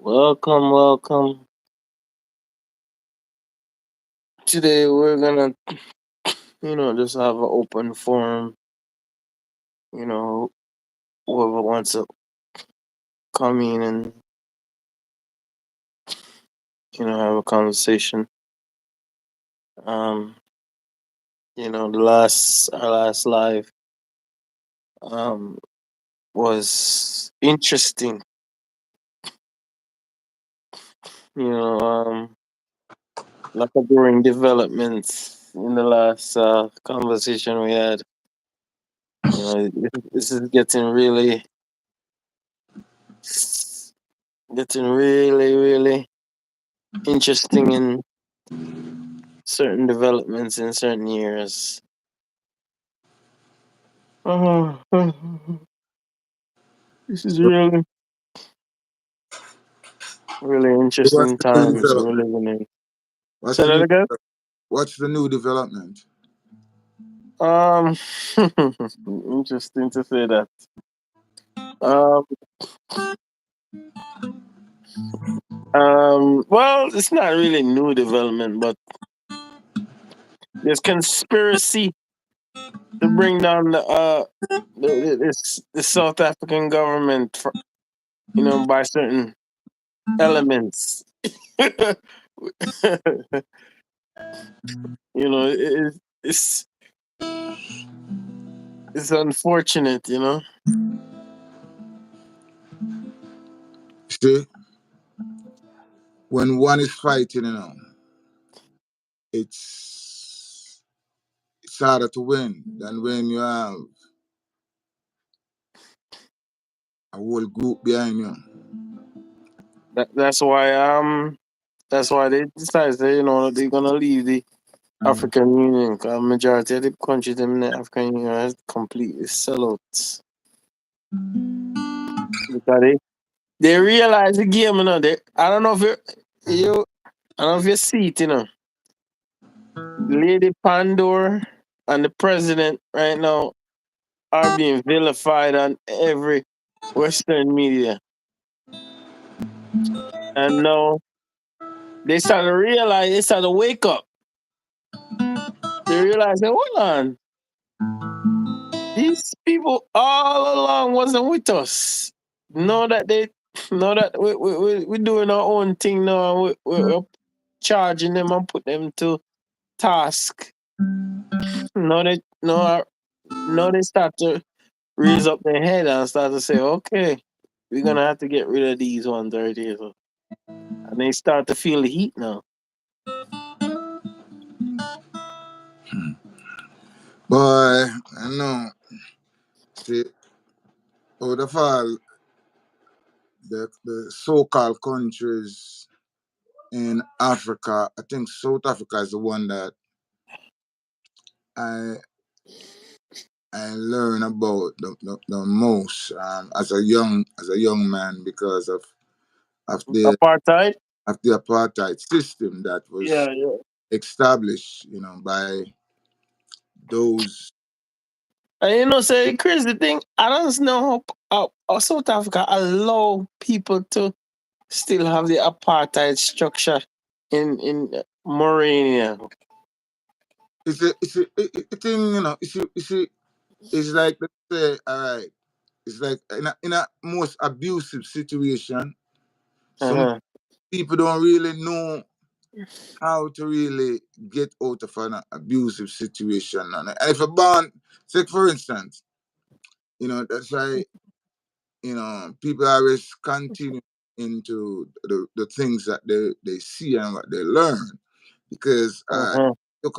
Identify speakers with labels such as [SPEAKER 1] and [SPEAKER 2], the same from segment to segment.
[SPEAKER 1] Welcome, welcome. Today we're gonna, just have an open forum. You know, whoever wants to come in and have a conversation. Um, the last our last live um was interesting. Lot of growing developments in the last conversation we had. This is getting really interesting in certain developments in certain years. Oh, this is really
[SPEAKER 2] What's
[SPEAKER 1] interesting
[SPEAKER 2] the new
[SPEAKER 1] times we're
[SPEAKER 2] development?
[SPEAKER 1] living in.
[SPEAKER 2] What's
[SPEAKER 1] Say
[SPEAKER 2] the
[SPEAKER 1] that
[SPEAKER 2] new
[SPEAKER 1] again.
[SPEAKER 2] What's the new development?
[SPEAKER 1] Um, interesting to say that. Um, well, it's not really new development, but there's conspiracy to bring down the South African government, by certain elements. It's it's unfortunate.
[SPEAKER 2] See, when one is fighting, it's it's harder to win than when you have a whole group behind you.
[SPEAKER 1] That's why they decided that, they're gonna leave the African Union. 'Cause majority of the countries in the African Union are completely sellouts. Because they realize the game, They, I don't know if I don't know if you see it, Lady Pandora and the president right now are being vilified on every Western media. And now they start to wake up. They realize that, hold on, these people all along wasn't with us. Know that they know that we're doing our own thing now. We're charging them and put them to task. Now they start to raise up their head and start to say, okay, we're gonna have to get rid of these ones right here. So, and they start to feel the heat now.
[SPEAKER 2] Boy, I know. See, out of all the so-called countries in Africa, I think South Africa is the one that I I learn about the most as a young man because of the
[SPEAKER 1] Apartheid.
[SPEAKER 2] of the apartheid system that was
[SPEAKER 1] Yeah, yeah.
[SPEAKER 2] established, by those.
[SPEAKER 1] And say crazy thing. I don't know how South Africa allow people to still have the apartheid structure in Mauritania.
[SPEAKER 2] It's a thing, it's like, let's say, all right, it's like in a most abusive situation. Some
[SPEAKER 1] Uh-huh.
[SPEAKER 2] people don't really know how to really get out of an abusive situation. And if a bond, say for instance, that's why people always continue into the things that they see and what they learn. Because
[SPEAKER 1] Uh-huh.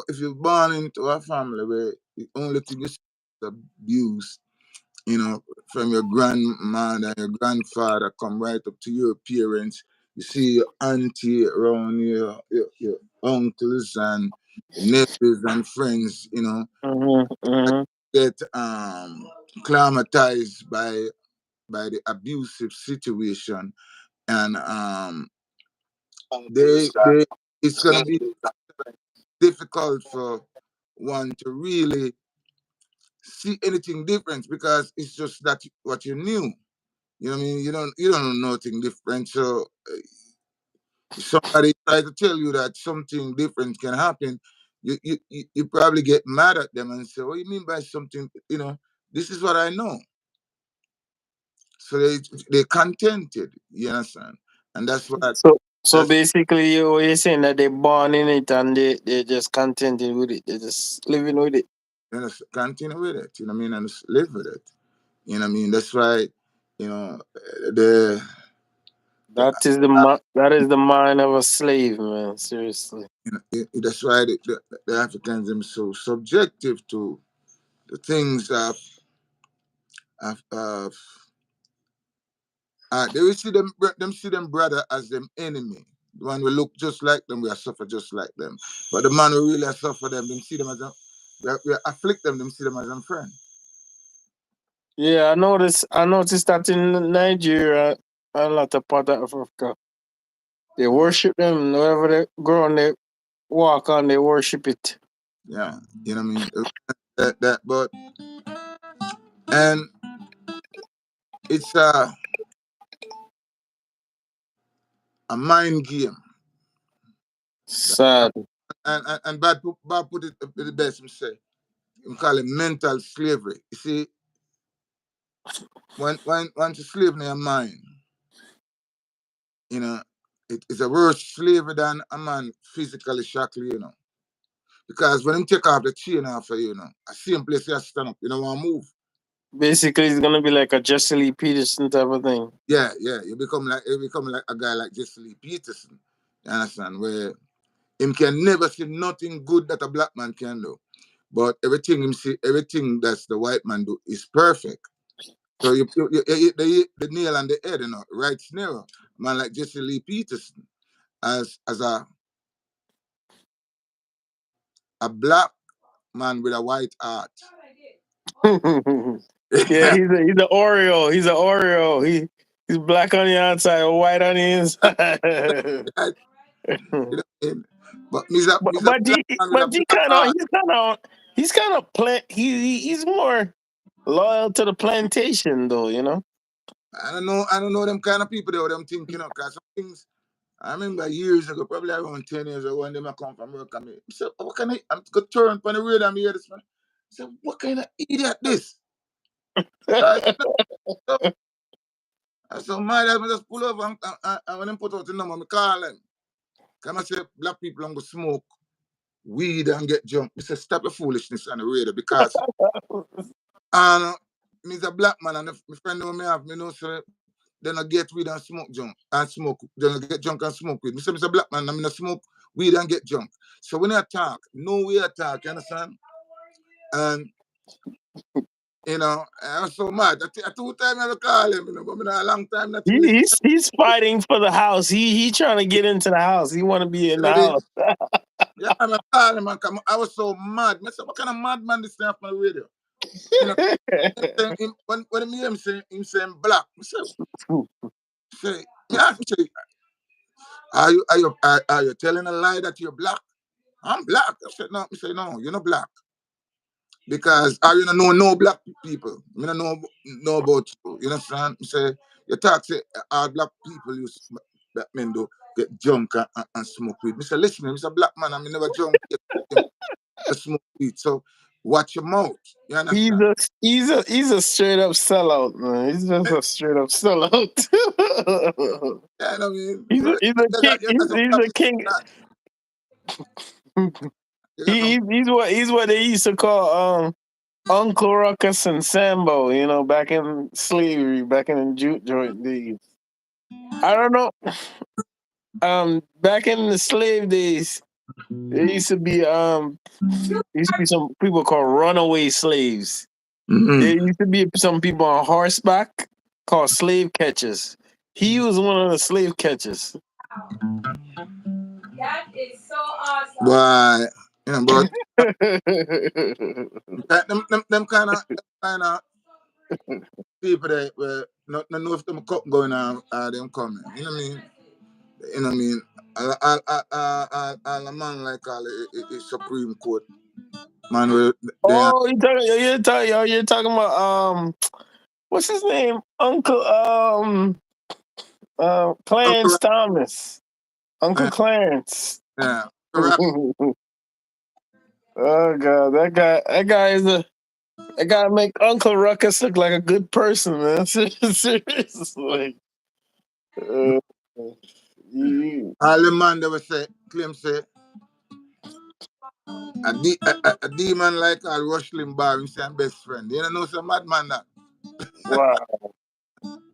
[SPEAKER 2] if you're born into a family where the only thing you see is abuse, from your grandmother and your grandfather come right up to your parents. You see your auntie around your uncles and your nephews and friends,
[SPEAKER 1] Uh-huh. Uh-huh.
[SPEAKER 2] get climatized by the abusive situation, and they it's gonna be difficult for one to really see anything different because it's just that what you knew. You know what I mean? You don't know nothing different. So somebody try to tell you that something different can happen, you probably get mad at them and say, "What do you mean by something? This is what I know." So they contented. You understand? And that's what
[SPEAKER 1] So
[SPEAKER 2] that's
[SPEAKER 1] basically, you're saying that they're born in it and they just contented with it. They're just living with it.
[SPEAKER 2] continue with it. You know what I mean? And just live with it. You know what I mean? That's why, you know, the, the
[SPEAKER 1] That is the mind of a slave, man. Seriously.
[SPEAKER 2] that's why the Africans them so subjective to the things of they will see them see them brother as them enemy. The one will look just like them, we are suffer just like them. But the man who really suffer them see them as we afflict them see them as a friend.
[SPEAKER 1] Yeah, I noticed that in Nigeria, a lot of part of Africa, they
[SPEAKER 2] Yeah,
[SPEAKER 1] worship them. Wherever they go and they walk on, they worship it.
[SPEAKER 2] yeah. You know what I mean? That but and it's a mind game.
[SPEAKER 1] Sad.
[SPEAKER 2] And bad put it the best him say. We call it mental slavery. You see, when once you slave in your mind, you know, it is a worse slavery than a man physically shackle, Because when him take off the chain off of you, a same place you stand up, you don't want to move.
[SPEAKER 1] Basically, it's gonna be like a Jesse Lee Peterson type of thing.
[SPEAKER 2] Yeah, yeah. You become like a guy like Jesse Lee Peterson. You understand? Where him can never see nothing good that a black man can do. But everything that's the white man do is perfect. So you hit the nail on the head, right snare. Man like Jesse Lee Peterson as a black man with a white heart.
[SPEAKER 1] Yeah, he's an Oreo. He's an Oreo. He's black on the outside, white on the inside.
[SPEAKER 2] You know what I mean? But me's a black man with
[SPEAKER 1] But
[SPEAKER 2] a black heart.
[SPEAKER 1] he's kind of he's more loyal to the plantation though, you know.
[SPEAKER 2] I don't know them kind of people there, them thinking, because some things I remember years ago, probably around 10 years ago, when them I come from work and me. I said, what kind of I'm gonna turn on the radio and me hear this man. I said, what kind of idiot this? I said, so, my dad just pull over and when them put out the number, I call them. Come and say black people don't go smoke weed and get drunk. I said, stop the foolishness on the radio because me's a black man and my friend know me have me know so then I get weed and smoke junk and smoke. Then I get drunk and smoke weed. Me say, a black man, I'm gonna smoke weed and get drunk. So when I talk, no way I talk, you understand? And I was so mad. I 2 times I call him, but in a long time not to listen.
[SPEAKER 1] He's fighting for the house. He trying to get into the house. He want to be in
[SPEAKER 2] You
[SPEAKER 1] the
[SPEAKER 2] know
[SPEAKER 1] house.
[SPEAKER 2] this? Yeah, I call him and come. I was so mad. I said, what kind of madman this thing on the radio? You know, when him saying black, I say, me ask him, say, are you telling a lie that you're black? I'm black. I said, no. I say, no, you're not black. Because I don't know no black people. I don't know about you. You understand? I say, you talk say all black people use black men do get drunk and smoke weed. I say, listen, I'm a black man, I'm never drunk, smoke weed. So watch your mouth. You understand?
[SPEAKER 1] He's a straight up sellout, man. He's just a straight up sellout.
[SPEAKER 2] Yeah, I mean, so
[SPEAKER 1] He's a king.
[SPEAKER 2] you got some
[SPEAKER 1] He's
[SPEAKER 2] black
[SPEAKER 1] a
[SPEAKER 2] people
[SPEAKER 1] king.
[SPEAKER 2] that. You got some
[SPEAKER 1] He's what they used to call Uncle Ruckus and Sambo. You know, back in slavery, back in the jute joint days. I don't know. Back in the slave days, there used to be some people called runaway slaves. There
[SPEAKER 2] mm-hmm.
[SPEAKER 1] used to be some people on horseback called slave catchers. He was one of the slave catchers.
[SPEAKER 2] That is so awesome. Why? But them kind of people that were not know if them going on them coming. You know what I mean? You know what I mean? A man like all the Supreme Court man, they are
[SPEAKER 1] You're talking about what's his name? Uncle
[SPEAKER 2] Uncle
[SPEAKER 1] Clarence Thomas. Uncle
[SPEAKER 2] Ryan,
[SPEAKER 1] Clarence.
[SPEAKER 2] yeah.
[SPEAKER 1] Oh God, that guy make Uncle Ruckus look like a good person, man. Seriously. Uh, you-
[SPEAKER 2] All the man that was say, claim say, a demon like a Rush Limbaugh, him say I'm best friend. You know some madman that.
[SPEAKER 1] wow.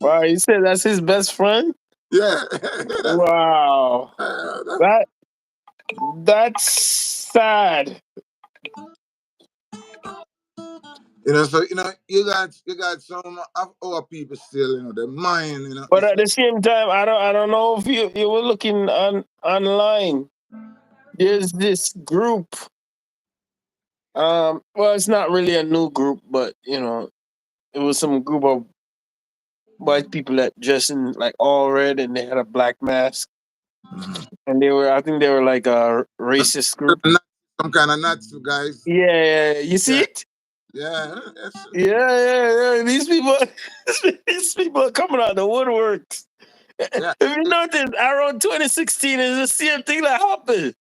[SPEAKER 1] Wow, you said that's his best friend?
[SPEAKER 2] Yeah.
[SPEAKER 1] Wow.
[SPEAKER 2] That-
[SPEAKER 1] That that's sad.
[SPEAKER 2] so you got some of our people still, the mind,
[SPEAKER 1] But
[SPEAKER 2] it's
[SPEAKER 1] at
[SPEAKER 2] like
[SPEAKER 1] the same time, I don't know if you were looking online. There's this group. Well, it's not really a new group, but it was some group of white people that dressed in like all red and they had a black mask, and I think they were like a racist group.
[SPEAKER 2] some kind of nuts, guys.
[SPEAKER 1] Yeah, you see
[SPEAKER 2] Yeah,
[SPEAKER 1] it?
[SPEAKER 2] yeah. It's,
[SPEAKER 1] Yeah. These people, these people are coming out of the woodworks.
[SPEAKER 2] yeah.
[SPEAKER 1] If you notice, around 2016 is the same thing that happened.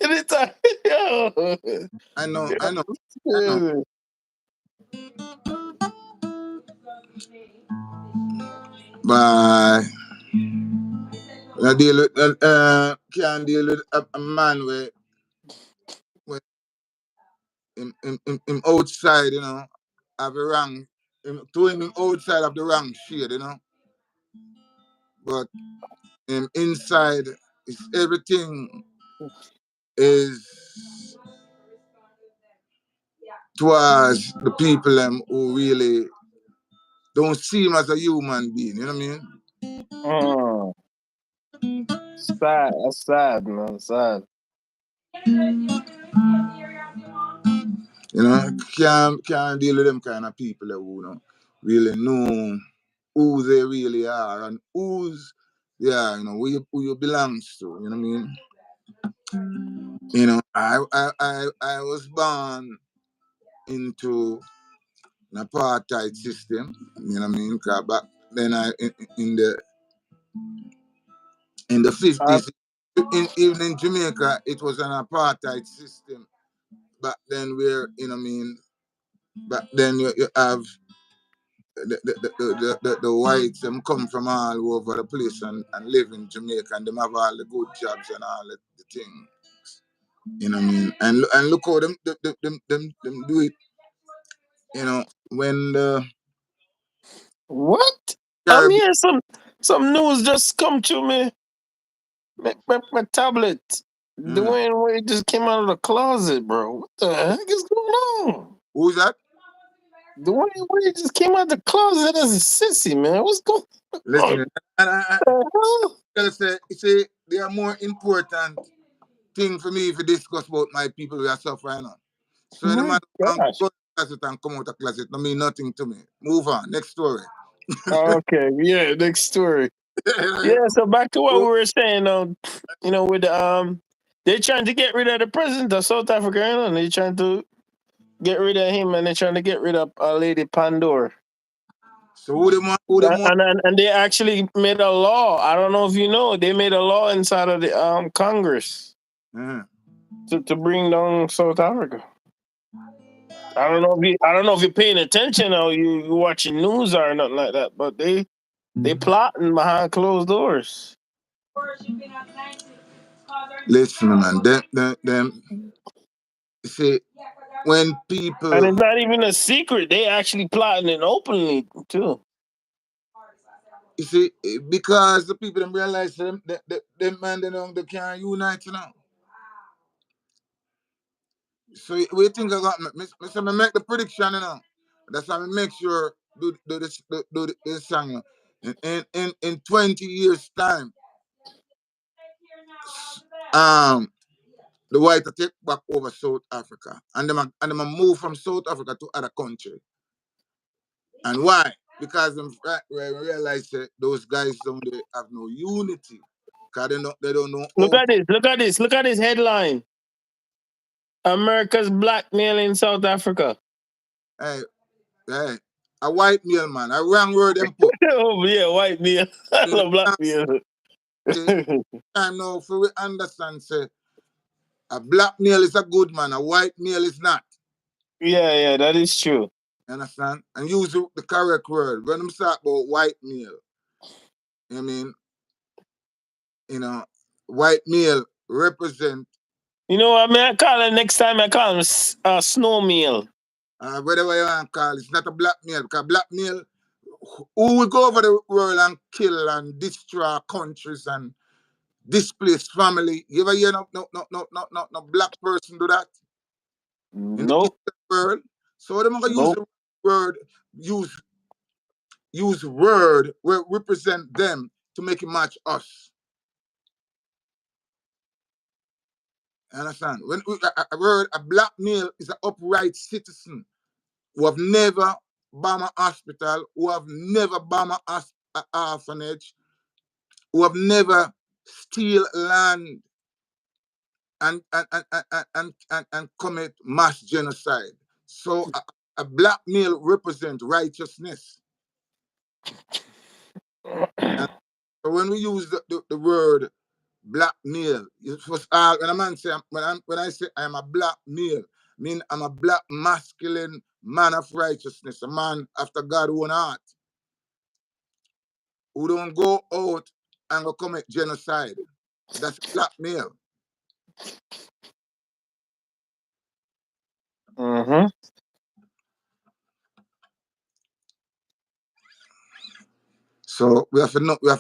[SPEAKER 1] Anytime, yo.
[SPEAKER 2] I know, I know, I know.
[SPEAKER 1] Yeah.
[SPEAKER 2] But I deal with can't deal with a man where him outside, have a wrong to him outside of the wrong shade, but him inside is everything is towards the people who really don't see him as a human being, you know what I mean?
[SPEAKER 1] Mm, sad. That's sad, man. Sad.
[SPEAKER 2] Can't deal with them kind of people who don't really know who they really are and who's they are, who you belongs to, you know what I mean? I was born into an apartheid system, you know what I mean? 'Cause back then in the
[SPEAKER 1] Uh,
[SPEAKER 2] 50s, even in Jamaica, it was an apartheid system. Back then where, back then you have the whites them come from all over the place and live in Jamaica and them have all the good jobs and all the thing. You know what I mean? And look how them do it, when the
[SPEAKER 1] what? I'm
[SPEAKER 2] Caribbean.
[SPEAKER 1] hearing some news just come to me. My tablet.
[SPEAKER 2] Mm.
[SPEAKER 1] Dwayne Wade just came out of the closet, bro. What the heck is going on?
[SPEAKER 2] Who's that?
[SPEAKER 1] Dwayne Wade just came out the closet as a sissy, man. What's going on?
[SPEAKER 2] Listen, and I
[SPEAKER 1] What the hell?
[SPEAKER 2] gotta say, you see, they are more important thing for me if you discuss about my people who are suffering now. So any
[SPEAKER 1] My
[SPEAKER 2] man can
[SPEAKER 1] gosh.
[SPEAKER 2] go to the closet and come out of the closet, no mean nothing to me. Move on. Next story.
[SPEAKER 1] Okay, yeah, next story. Yeah, so back to what we were saying, with they're trying to get rid of the president of South Africa, and they're trying to get rid of him, and they're trying to get rid of Lady Pandora.
[SPEAKER 2] So who them want?
[SPEAKER 1] And they actually made a law. I don't know if you know, they made a law inside of the Congress
[SPEAKER 2] Uh-huh.
[SPEAKER 1] to bring down South Africa. I don't know if you're paying attention or you watching news or nothing like that, but they plotting behind closed doors.
[SPEAKER 2] Listen, man, them see when
[SPEAKER 1] And
[SPEAKER 2] people
[SPEAKER 1] it's not even a secret. They actually plotting it openly too.
[SPEAKER 2] you see because the people them realize them man they can't unite now. So we think I got me make the prediction, That's how I make sure do this song. In 20 years time, um the white will take back over South Africa and them move from South Africa to other country. And why? Because them realize that those guys don't they have no unity. Because they don't know
[SPEAKER 1] Look
[SPEAKER 2] how
[SPEAKER 1] at this. Look at this. Look at this headline. America's blackmailing South Africa.
[SPEAKER 2] hey, hey. a white male, man. A wrong word them put.
[SPEAKER 1] Oh yeah, white male. I
[SPEAKER 2] You
[SPEAKER 1] love black
[SPEAKER 2] know,
[SPEAKER 1] male.
[SPEAKER 2] time now for we understand, say, a black male is a good man, a white male is not.
[SPEAKER 1] Yeah, that is true.
[SPEAKER 2] You understand? And use the correct word. When I'm talking about white male, I mean, you know, white male represent
[SPEAKER 1] You know what I call him next time? I call him snow meal.
[SPEAKER 2] whatever you want to call it. It's not a black male, because black male, who will go over the world and kill and destroy countries and displace family. You ever hear no black person do that in the
[SPEAKER 1] Nope.
[SPEAKER 2] Eastern world? So they're gonna use
[SPEAKER 1] Nope.
[SPEAKER 2] the word, use word where represent them to make it match us. Understand? When a word, a black male is an upright citizen who have never bombed a hospital, who have never bombed a orphanage, who have never steal land and commit mass genocide. So a black male represents righteousness. And so when we use the word black male, when a man say when I say I'm a black male, I mean I'm a black masculine man of righteousness, a man after God's own heart, who don't go out and go commit genocide. That's black male.
[SPEAKER 1] Mm-hmm.
[SPEAKER 2] So we have to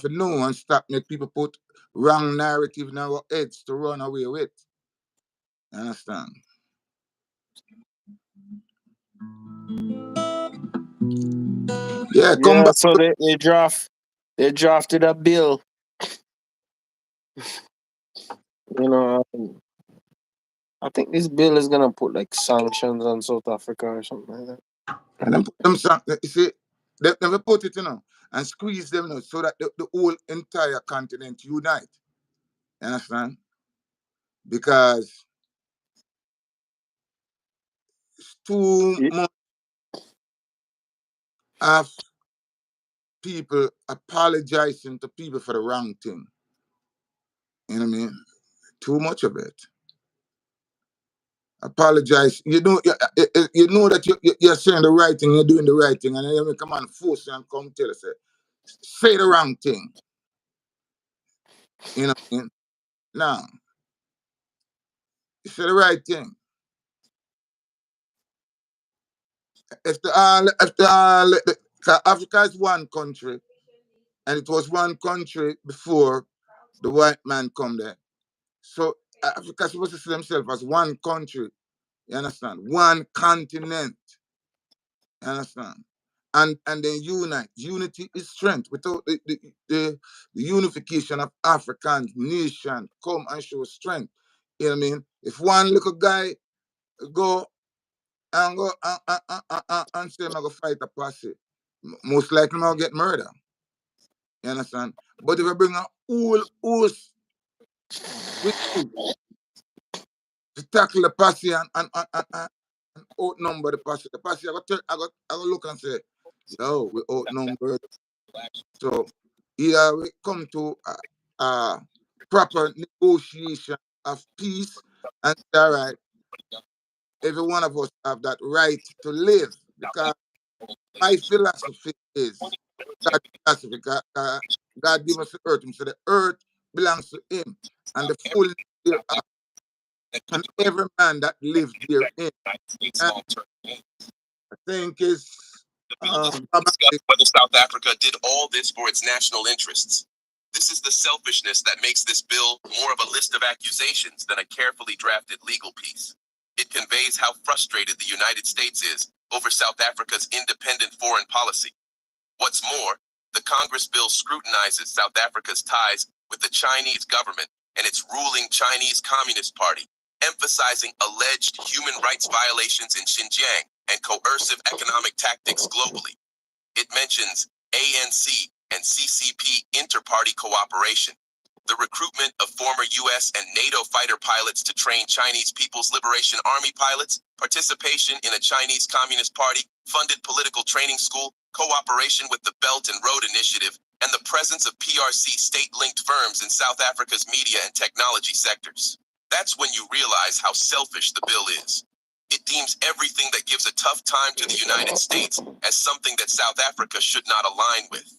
[SPEAKER 2] know and stop make people put wrong narrative in our heads to run away with. You understand? Yeah, come
[SPEAKER 1] Yeah,
[SPEAKER 2] back.
[SPEAKER 1] so they drafted a bill. You know, I think this bill is gonna put like sanctions on South Africa or something like that.
[SPEAKER 2] And then put them you see, they never put it, and squeeze them, so that the whole entire continent unite. You understand? Because it's too much of people apologizing to people for the wrong thing. You know what I mean? Too much of it. Apologize. You know that you're saying the right thing, you're doing the right thing, and then you come and force you and come tell us, say the wrong thing. You know what I mean? Now, you say the right thing. Africa is one country, and it was one country before the white man come there. So Africa is supposed to see themselves as one country. You understand? One continent. You understand? And then unite. Unity is strength. Without the unification of African nation come and show strength. You know what I mean? If one little guy go and say I'm gonna fight a posse, most likely I'm gonna get murdered. You understand? But if I bring a whole host with you to tackle the posse and outnumber the posse I got look and say, yo, we outnumbered. So either we come to a proper negotiation of peace, and all right, every one of us have that right to live. Because my philosophy is God's philosophy. God gave us the earth, so the earth belongs to Him, and the fullness thereof, and every man that lives therein. And I think it's
[SPEAKER 3] discuss whether South Africa did all this for its national interests. This is the selfishness that makes this bill more of a list of accusations than a carefully drafted legal piece. It conveys how frustrated the United States is over South Africa's independent foreign policy. What's more, the Congress bill scrutinizes South Africa's ties with the Chinese government and its ruling Chinese Communist Party, emphasizing alleged human rights violations in Xinjiang and coercive economic tactics globally. It mentions ANC and CCP inter-party cooperation, the recruitment of former U.S. and NATO fighter pilots to train Chinese People's Liberation Army pilots, participation in a Chinese Communist Party funded political training school, cooperation with the Belt and Road Initiative, and the presence of PRC state-linked firms in South Africa's media and technology sectors. That's when you realize how selfish the bill is. It deems everything that gives a tough time to the United States as something that South Africa should not align with.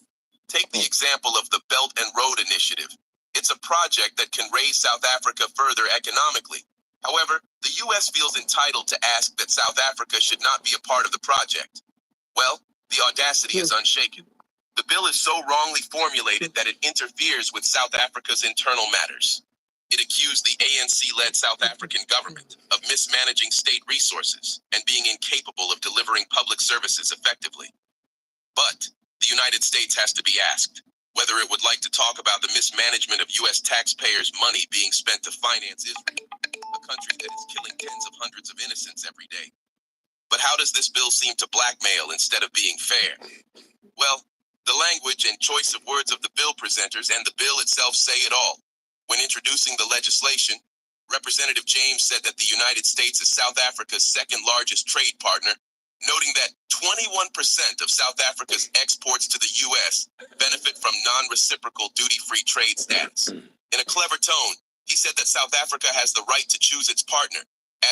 [SPEAKER 3] Take the example of the Belt and Road Initiative. It's a project that can raise South Africa further economically. However, the U.S. feels entitled to ask that South Africa should not be a part of the project. Well, the audacity is unshaken. The bill is so wrongly formulated that it interferes with South Africa's internal matters. It accused the ANC-led South African government of mismanaging state resources and being incapable of delivering public services effectively. But the United States has to be asked whether it would like to talk about the mismanagement of U.S. taxpayers' money being spent to finance Israel, a country that is killing tens of hundreds of innocents every day. But how does this bill seem to blackmail instead of being fair? Well, the language and choice of words of the bill presenters and the bill itself say it all. When introducing the legislation, Representative James said that the United States is South Africa's second largest trade partner, noting that 21% of South Africa's exports to the U.S. benefit from non-reciprocal duty-free trade status. In a clever tone, he said that South Africa has the right to choose its partner,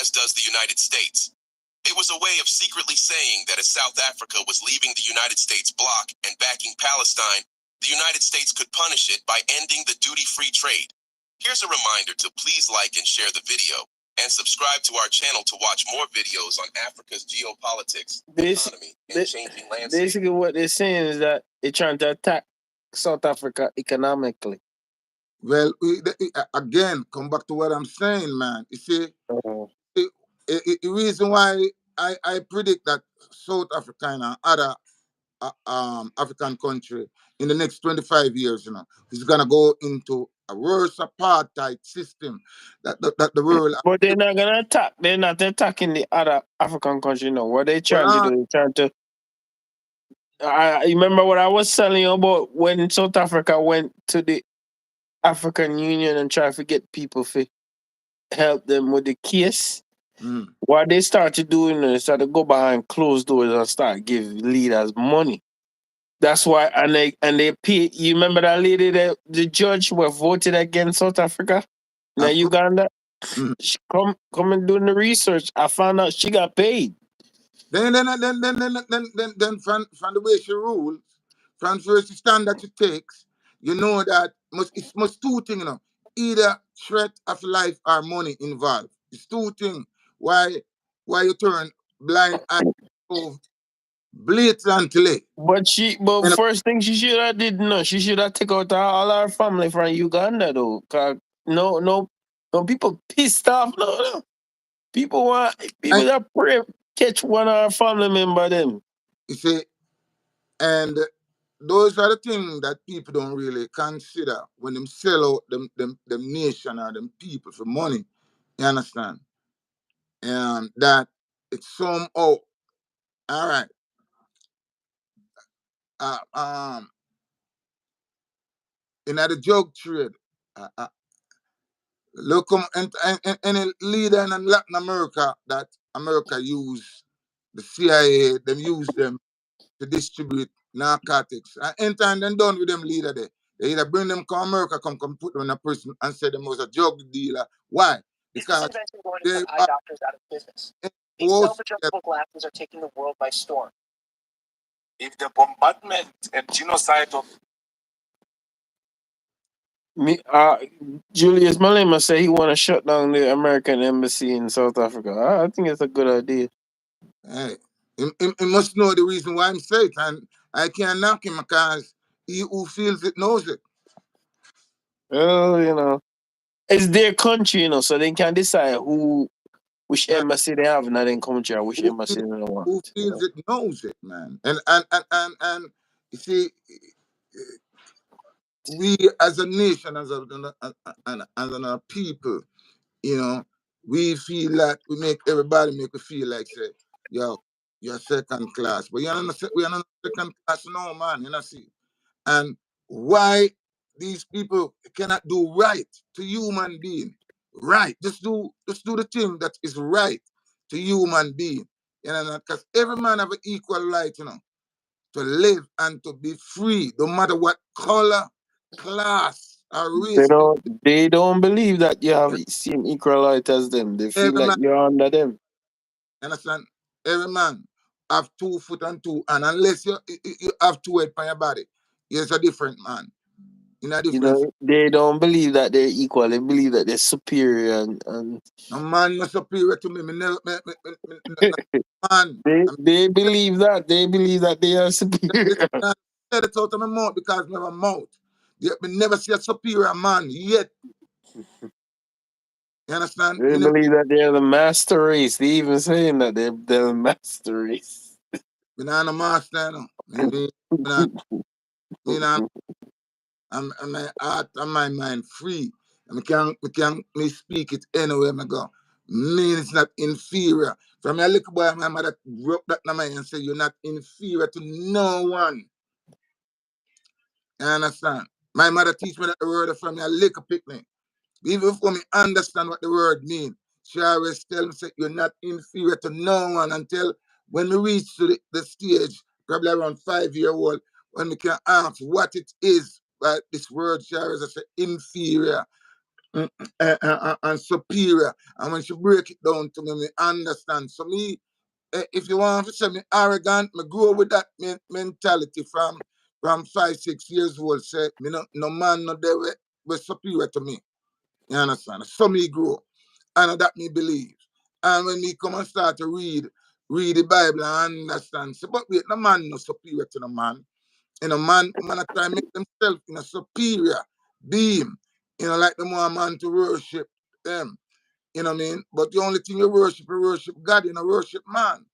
[SPEAKER 3] as does the United States. It was a way of secretly saying that as South Africa was leaving the United States bloc and backing Palestine, the United States could punish it by ending the duty-free trade. Here's a reminder to please like and share the video, and subscribe to our channel to watch more videos on Africa's geopolitics, economy, and changing landscape.
[SPEAKER 1] Basically, what they're saying is that they're trying to attack South Africa economically.
[SPEAKER 2] Well, again, come back to what I'm saying, man. You see, the reason why I predict that South Africa and other African country in the next 25 years, is gonna go into a worse apartheid system that the world.
[SPEAKER 1] But they're not gonna attack. They're not attacking the other African country. No, what they're trying to do is trying to. I remember what I was telling you about when South Africa went to the African Union and tried to get people to help them with the case. What they started doing is start to go behind closed doors and start giving leaders money. That's why, and they pay. You remember that lady, the judge who voted against South Africa, now Uganda. She come and doing the research. I found out she got paid.
[SPEAKER 2] Then from the way she rules, from the first stand that she takes, you know that it's must two things, either threat of life or money involved. It's two things. Why you turn blind eye of blatantly.
[SPEAKER 1] But first thing she should have did, she should have take out all our family from Uganda though. Cause no people pissed off. No. People that pray catch one of our family member them.
[SPEAKER 2] You see, and those are the things that people don't really consider when them sell out them nation or them people for money. You understand? And that it's somehow all right. In the drug trade, look, any leader in Latin America that America use the CIA, them use them to distribute narcotics. And anytime they're done with them leader there, they either bring them to America, come put them in a prison and say them was a drug dealer. Why? Because they
[SPEAKER 4] eye doctors out of business. These self-adjustable glasses are taking the world by storm.
[SPEAKER 5] If the bombardment and genocide of
[SPEAKER 1] Julius Malema said he want to shut down the American embassy in South Africa. I think it's a good idea.
[SPEAKER 2] Hey, he must know the reason why I'm saying it, and I can't knock him because he who feels it knows it.
[SPEAKER 1] Well, it's their country, so they can decide which embassy they have in their country or which embassy they want.
[SPEAKER 2] Who feels it knows it, man. And you see, we as a nation, as a people, we feel that we make everybody feel like say, yo, you're second class. But we are not second class, no, man. See. And why these people cannot do right to human being? Right. Just do the thing that is right to human being. You know, because every man have an equal right, you know, to live and to be free, no matter what color, class, or race.
[SPEAKER 1] They don't believe that you have same equal right as them. They feel
[SPEAKER 2] Every
[SPEAKER 1] like
[SPEAKER 2] man,
[SPEAKER 1] you're under them.
[SPEAKER 2] understand? Every man have 2 foot and 2, and unless you have 2 head on your body, you're a different man. In a different.
[SPEAKER 1] They don't believe that they're equal. They believe that they're superior and
[SPEAKER 2] No man no superior to me. Me never, man.
[SPEAKER 1] they believe that. They believe that they are superior.
[SPEAKER 2] I said it out of my mouth because I have a mouth. Me never see a superior man yet. You understand?
[SPEAKER 1] They believe that they're the master race. They even saying that they're the master race.
[SPEAKER 2] Me not a master, no. I'm my heart and my mind free. And me speak it anywhere I go. Me it's not inferior. From a little boy, my mother broke that in my and said, you're not inferior to no one. You understand? My mother teach me that the word from a little picnic. Even before me understand what the word means, she always tell me, say, you're not inferior to no one until when we reach to the stage, probably around 5-year-old, when we can ask what it is, right? This word she always say inferior and superior. And when she break it down to me, me understand. So me, if you want to say me arrogant, me grow with that mentality from 5-6 years old. Say, me no man no they were superior to me. You understand? So me grow. And that me believe. And when me come and start to read the Bible and understand. So, but wait, no man no superior to no man. You know, man I try to make themselves in a superior being. You know, like the more man to worship them. You know what I mean? But the only thing you worship God, you know, worship man.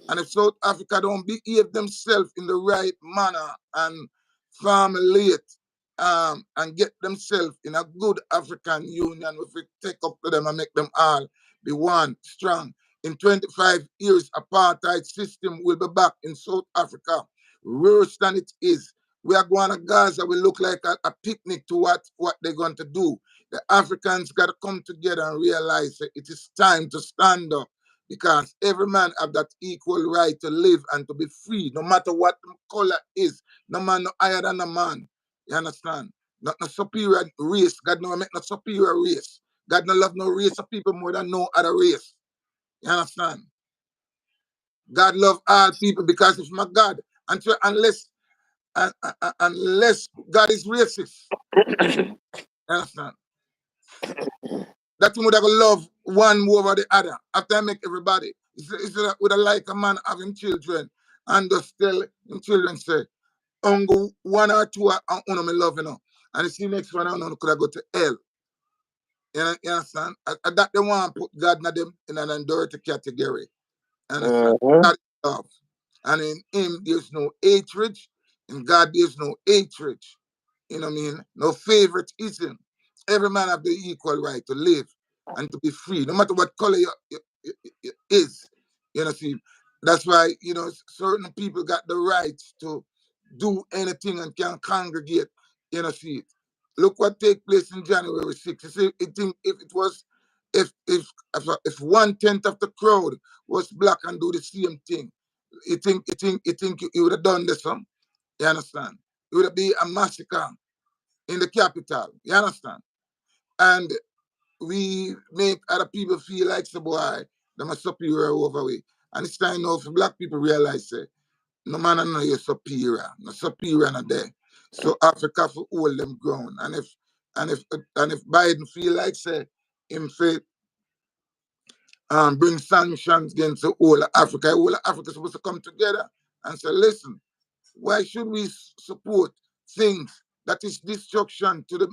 [SPEAKER 2] And if South Africa don't behave themselves in the right manner and formulate and get themselves in a good African union, if we take up to them and make them all be one, strong. In 25 years, apartheid system will be back in South Africa, worse than it is. We are going to Gaza, we look like a picnic to what they're going to do. The Africans got to come together and realize that it is time to stand up because every man have that equal right to live and to be free, no matter what the color is. No man no higher than a man. You understand? Not no superior race. God no make no superior race. God no love no race of people more than no other race. You understand? God love all people because it's my God. Unless God is racist. You understand? That would have love one over the other. After I make everybody, it's with a like a man having children and just tell him children say, Ungo 1 or 2 are on me love, you know. And you see next one on could I go to hell. You understand? That they want to put God in a dirty category. Understand? God is love. And in him there's no hatred. In God there's no hatred. You know what I mean? No favoritism. Every man have the equal right to live and to be free, no matter what color you is. You know, see, that's why, you know, certain people got the right to do anything and can congregate. You know, see, look what take place in January 6th. You see, if it was, if 1/10 of the crowd was black and do the same thing, you think you would have done this, huh? You understand? It would be a massacre in the capital. You understand? And we make other people feel like, so boy, them are superior over we. And it's time now for black people realize, say, no man know you're superior. No superior not there. So Africa for hold them ground. And if Biden feel like, say, him say, bring sanctions against the whole of Africa supposed to come together and say, listen, why should we support things that is destruction to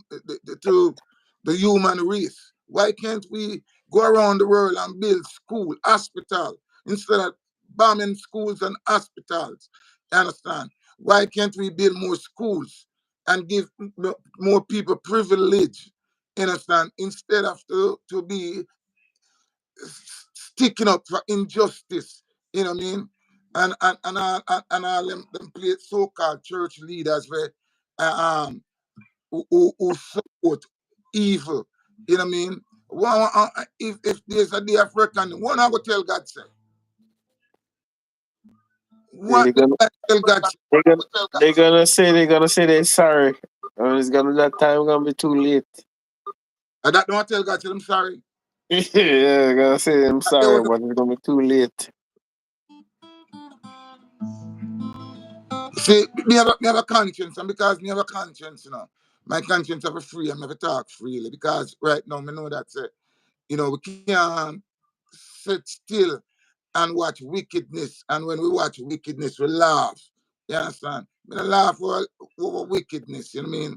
[SPEAKER 2] the human race? Why can't we go around the world and build school, hospital, instead of bombing schools and hospitals? You understand? Why can't we build more schools and give more people privilege? You understand? Instead of to be sticking up for injustice, you know what I mean? And all them so-called church leaders who support evil, you know what I mean? If there's a day of reckoning, one I go tell God say, What
[SPEAKER 1] They're gonna,
[SPEAKER 2] the tell God?
[SPEAKER 1] they're gonna say they're sorry. And it's gonna that time gonna be too late.
[SPEAKER 2] And that don't tell God, tell him sorry.
[SPEAKER 1] Yeah, they're gonna say I'm
[SPEAKER 2] They
[SPEAKER 1] sorry,
[SPEAKER 2] was
[SPEAKER 1] but it's gonna be too late.
[SPEAKER 2] see, me have a conscience, and because me have a conscience, you know, my conscience have a free, I never talk freely because right now me know that you know, we can't sit still and watch wickedness, and when we watch wickedness, we laugh. You understand? We don't laugh over wickedness. You know what I mean?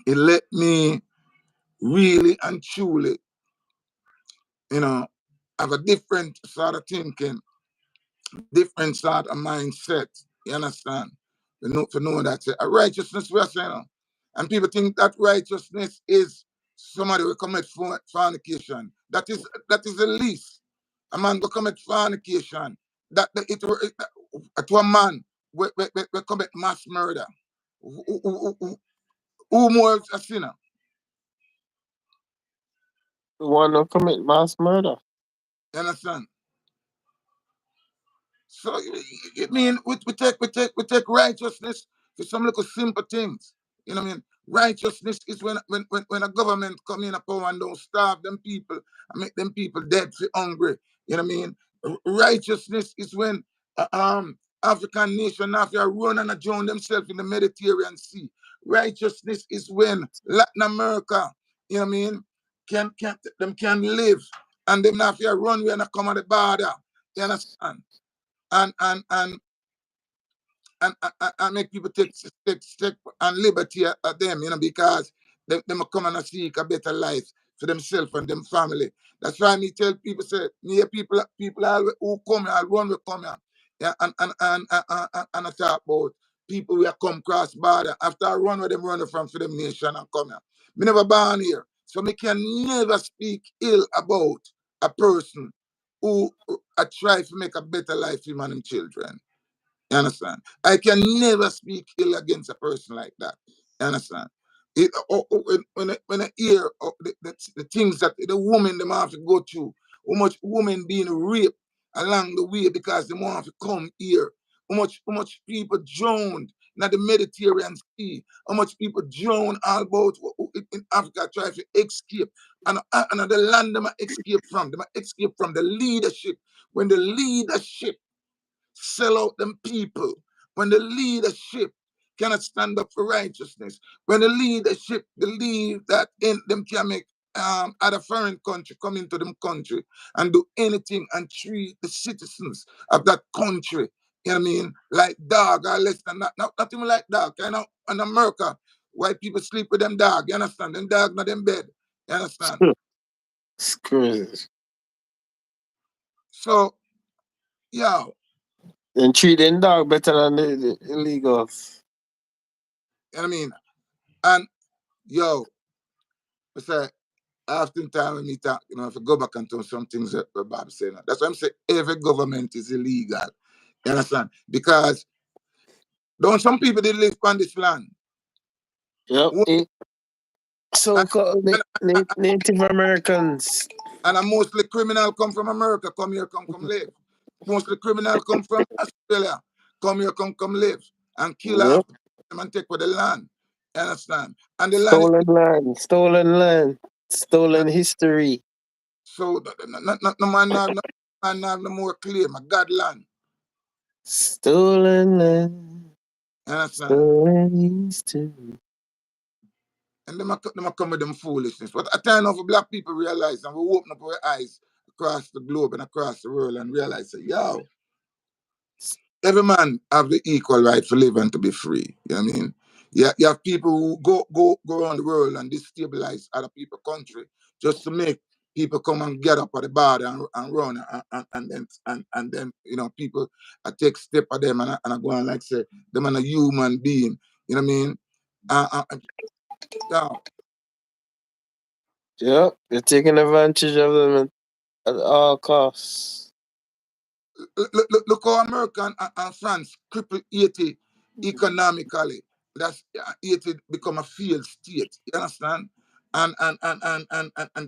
[SPEAKER 2] It let me really and truly, you know, have a different sort of thinking, different sort of mindset. You understand? To know that a righteousness we are saying, and people think that righteousness is somebody will commit fornication. That is the least. A man will commit fornication. To a man will commit mass murder. Who more a sinner?
[SPEAKER 1] You wanna commit mass murder?
[SPEAKER 2] You understand? So I mean, we take righteousness for some little simple things. You know what I mean? Righteousness is when a government come in a power and don't starve them people and make them people dead for hungry. You know what I mean? Righteousness is when African nation after run and drown themselves in the Mediterranean Sea. Righteousness is when Latin America, you know what I mean, can live and them not fear run when they come at the border. You understand? And and make people take and liberty at them, you know, because them are coming and seek a better life for themselves and them family. That's why me tell people say, me hear people always who come here, run will come here. Yeah, and I talk about people who have come cross border after I run with them run from for them nation and come here. Me never born here. So me can never speak ill about a person who try to make a better life for him and them children. You understand? I can never speak ill against a person like that. You understand? When I hear the things that the woman them have to go through, how much women being raped along the way because they want to come here, how much people drowned in the Mediterranean Sea, how much people drowned all about in Africa trying to escape. And the land they escape from, the leadership. When the leadership sell out them people, when the leadership cannot stand up for righteousness, when the leadership believe that in them can make other foreign country come into them country and do anything and treat the citizens of that country, you know what I mean, like dog or less than that. Not even like dog. You know, in America, white people sleep with them dog, you understand? Them dog not them bed. You understand?
[SPEAKER 1] It's crazy.
[SPEAKER 2] So, yeah,
[SPEAKER 1] And treating dog better than the illegals.
[SPEAKER 2] you know what I mean? And yo, I say oftentimes when me talk, you know, if I go back and do some things that Bob saying, that's why I'm saying every government is illegal. You understand? Because don't some people they live on this land.
[SPEAKER 1] Yep.
[SPEAKER 2] Who- And,
[SPEAKER 1] So-called Native Americans.
[SPEAKER 2] and mostly criminal come from America, come here, come live. Mostly criminal come from Australia, come here, come live and kill
[SPEAKER 1] Yep.
[SPEAKER 2] off them and take with the land. You understand? And the land is
[SPEAKER 1] Stolen land, stolen history.
[SPEAKER 2] so no man have no more claim, a God land.
[SPEAKER 1] Stolen land,
[SPEAKER 2] You understand?
[SPEAKER 1] stolen history.
[SPEAKER 2] And them a come with them foolishness. But I tell you now, for black people realize and we open up our eyes across the globe and across the world and realize that, yo, every man have the equal right to live and to be free. You know what I mean? You have people who go around the world and destabilize other people's country just to make people come and get up at the border and run and then you know people I take step at them and I go and like say them and a human being. You know what I mean? Yeah.
[SPEAKER 1] Yep. You're taking advantage of them at all costs.
[SPEAKER 2] Look how America and France cripple Haiti economically. That's Haiti become a failed state. You understand? And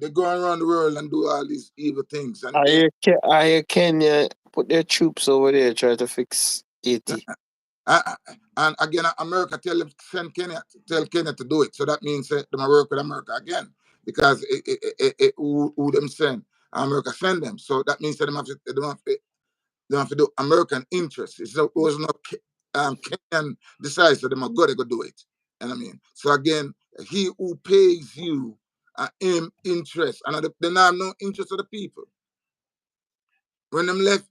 [SPEAKER 2] they go around the world and do all these evil things. And then
[SPEAKER 1] I hear Kenya put their troops over there try to fix 80.
[SPEAKER 2] And again, America tell Kenya to do it. So that means them work with America again, because who them send, America send them. So that means that they have to do American interests. It was not Kenyan decides, so they go do it. And I mean, so again, he who pays you him interest, and they not have no interest of the people. When them left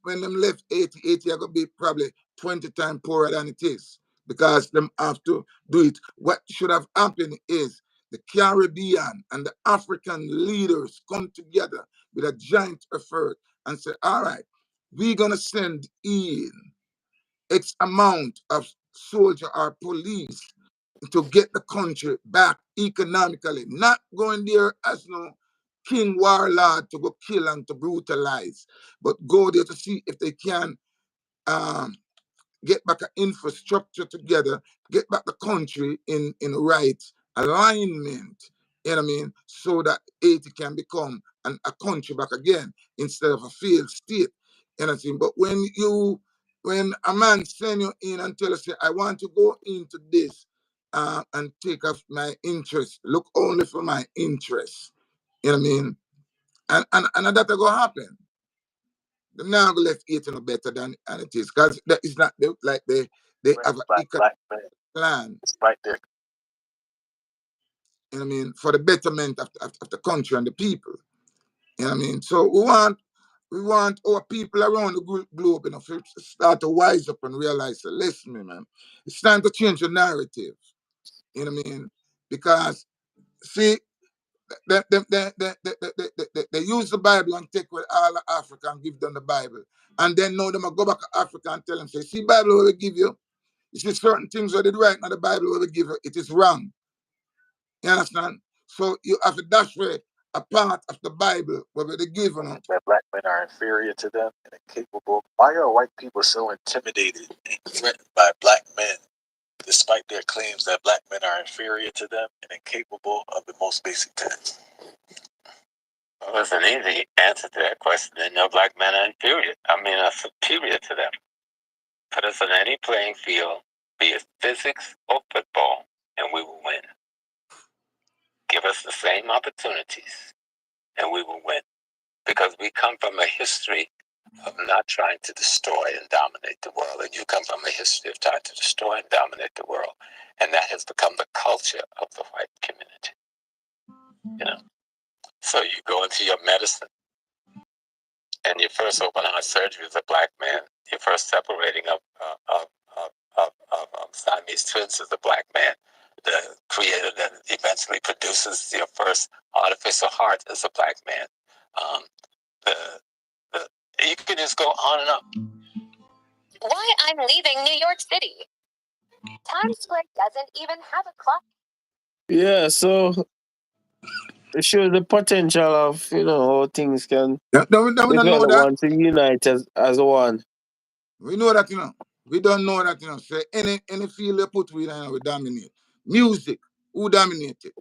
[SPEAKER 2] 80 are gonna be probably 20 times poorer than it is, because them have to do it. What should have happened is the Caribbean and the African leaders come together with a giant effort and say, all right, we're gonna send in X amount of soldier or police to get the country back economically, not going there as no king warlord to go kill and to brutalize, but go there to see if they can um, get back an infrastructure together, get back the country in right alignment, you know what I mean, so that Haiti can become a country back again instead of a failed state, you know what I'm saying? But when a man send you in and tell us, say, I want to go into this and take off my interest, look only for my interest, you know what I mean? And that will happen. They're not gonna left Haiti no better than it is, because that is not like they have an economic plan,
[SPEAKER 5] It's right there.
[SPEAKER 2] you know what I mean, for the betterment of the country and the people. You know what I mean? So we want our people around the globe, you know, to start to wise up and realize, listen, man, it's time to change the narrative. You know what I mean? Because see, they use the Bible and take away all of Africa and give them the Bible. And then now they go back to Africa and tell them, say, see, Bible will give you. You see, certain things that did right now, the Bible will give you, it is wrong. You understand? So you have to dash away a part of the Bible where they give you.
[SPEAKER 5] That black men are inferior to them and incapable. Why are white people so intimidated and threatened by black men, despite their claims that black men are inferior to them and incapable of the most basic tasks?
[SPEAKER 3] Well, there's an easy answer to that question. Then no black men are inferior. Are superior to them. Put us on any playing field, be it physics or football, and we will win. Give us the same opportunities, and we will win. Because we come from a history of not trying to destroy and dominate the world, and you come from a history of trying to destroy and dominate the world, and that has become the culture of the white community. You know, so you go into your medicine, and your first open heart surgery as a black man, your first separating of Siamese twins as a black man, the creator that eventually produces your first artificial heart as a black man. You can just go on and on.
[SPEAKER 6] Why I'm leaving New York City. Times Square doesn't even have a clock.
[SPEAKER 1] Yeah, so it shows the potential of, how things can
[SPEAKER 2] Don't know
[SPEAKER 1] develop
[SPEAKER 2] that.
[SPEAKER 1] once we unite as one.
[SPEAKER 2] We know that, We don't know that, Say any field they put we dominate. Music, who dominated?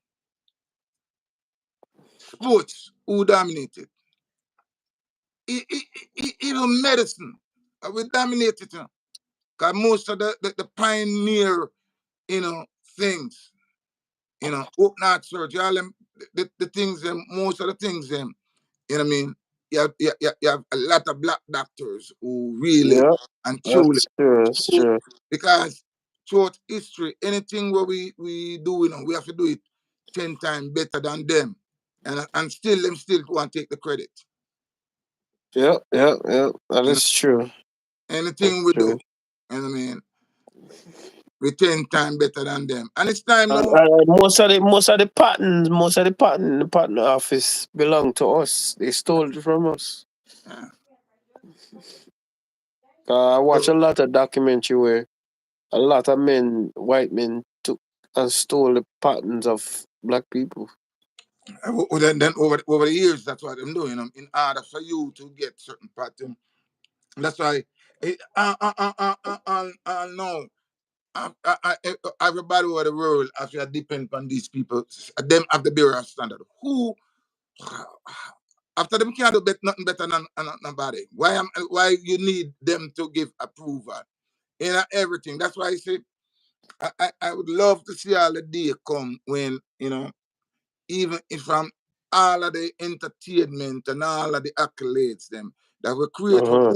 [SPEAKER 2] Sports, who dominated? Even medicine, we dominated, Because most of the pioneer, things, open heart surgery, all them, the things, most of the things, you know what I mean? You have a lot of black doctors who really
[SPEAKER 1] Yeah,
[SPEAKER 2] and truly,
[SPEAKER 1] that's true.
[SPEAKER 2] because throughout history, anything where we do, we have to do it 10 times better than them. And still want to take the credit.
[SPEAKER 1] Yeah, that is true.
[SPEAKER 2] Anything
[SPEAKER 1] That's
[SPEAKER 2] we
[SPEAKER 1] true.
[SPEAKER 2] do, you know what I mean? We 10 times better than them. And it's time now.
[SPEAKER 1] And most of the the patent office belong to us. They stole it from us.
[SPEAKER 2] Yeah.
[SPEAKER 1] I watch a lot of documentary where a lot of white men, took and stole the patents of black people.
[SPEAKER 2] Then over the years, that's what I'm doing. In order for you to get certain pattern, that's why. No, everybody over the world actually depend on these people. Them have the bearer standard. Who after them can't do nothing better than nobody. Why you need them to give approval? in everything. That's why I said I would love to see all the day come when, even if from all of the entertainment and all of the accolades them that we create for